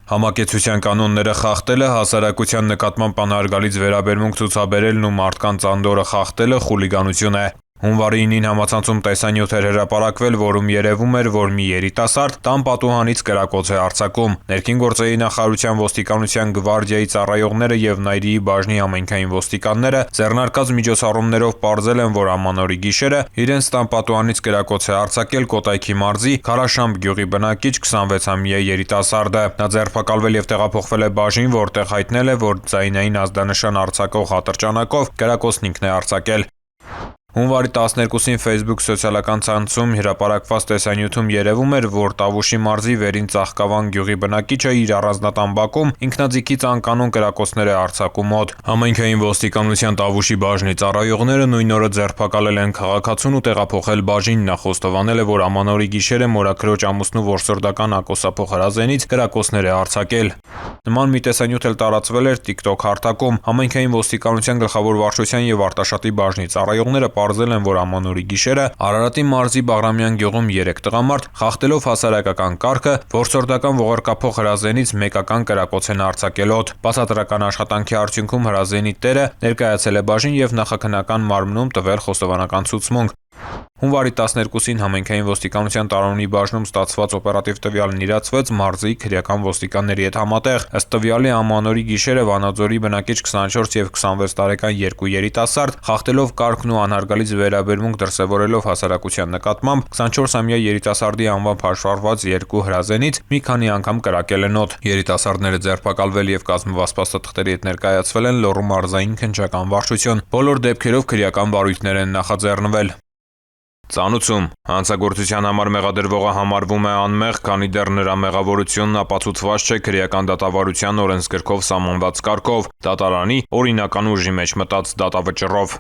Համակեցության կանոնները խախտելը, հասարակության նկատմամբ անհարգալից վերաբերմունք ցուցաբերելն ու մարդկանց անդորրը խախտելը խուլիգանություն է։ Հունվարի 9-ին համացանցում տեսանյութ էր հրապարակվել, որում երևում էր, որ մի երիտասարդ տան պատուհանից կրակոց է արձակում։ Ներքին գործերի նախարարության ոստիկանության գվարդիայի ծառայողները եւ Նայիրիի բաժնի համայնքային ոստիկանները ձեռնարկած միջոցառումներով պարզել են, որ ամանորի գիշերը իրենց տան պատուհանից կրակոց է արձակել Կոտայքի մարզի Քարաշամբ գյուղի բնակիչ 26-ամյա երիտասարդը։ Նա ձերբակալվել եւ տեղափոխվել է բաժին, որտեղ հայտնել է, որ ձայնային ազդանշան արձակող ատրճանակով կրակոցն ինքն է արձակել։ Հունվարի 12-ին Facebook սոցիալական ցանցում հրապարակված տեսանյութում երևում էր, որ Տավուշի մարզի Վերին Ծաղկավան գյուղի բնակիչը իր առանձնատան բակում ինքնաձիգից անկանոն կրակոցներ է արձակում մոտ։ Համայնքային ոստիկանության Տավուշի բաժնի ծառայողները նույն օրը ձերբակալել են քաղաքացուն ու տեղափոխել բաժին։ Նա խոստովանել է, որ ամանորի գիշերը մորաքրոջ ամուսնու որսորդական ակոսափող հրազենից կրակոցներ է արձակել։ Նման մի տեսանյութ էլ տարածվել էր TikTok հարթակում։ Համայնքային ոստիկանության գլխավոր վարչության եւ Արտաշատի բաժնի ծառայողները պարզել են, որ ամանորի գիշերը Արարատի մարզի Բաղրամյան գյուղում 3 տղամարդ խախտելով հասարակական կարգը որսորդական ողարկափող հրազենից մեկական կրակոց են արձակել օդ։ Բացատրական աշխատանքի արդյունքում հրազենի տերը ներկայացել է բաժին եւ նախաքննական մարմնում տվել խոստովանական ցուցմունք։ Հունվարի 12-ին համայնքային ոստիկանության Տարանունի բաժնում ստացված օպերատիվ տվյալն իրացվեց մարզի քրեական ոստիկանների հետ համատեղ։ Ըստ տվյալի ամանորի գիշերը Վանաձորի բնակիչ 24 եւ 26 տարեկան երկու երիտասարդ խախտելով կարգն ու անհարգալից վերաբերմունք դրսևորելով հասարակության նկատմամբ 24-ամյա երիտասարդի անվամբ հաշվառված 2 հրազենից մի քանի անգամ կրակել են օդ։ Երիտասարդները ձերբակալվել եւ կազմված փաստաթղթերի հետ ներկայացվել են Լոռու մարզային քննչական վարչություն։ Բոլոր դեպքերով քրեական վարույթներ են նախաձեռնվել։ Ծանուցում հանցագործության համար մեղադրվողը համարվում է անմեղ, քանի դեռ նրա մեղավորությունն ապացուցված չէ քրեական դատավարության օրենսգրքով սահմանված կարգով, դատարանի օրինական ուժի մեջ մտած դատավճռով։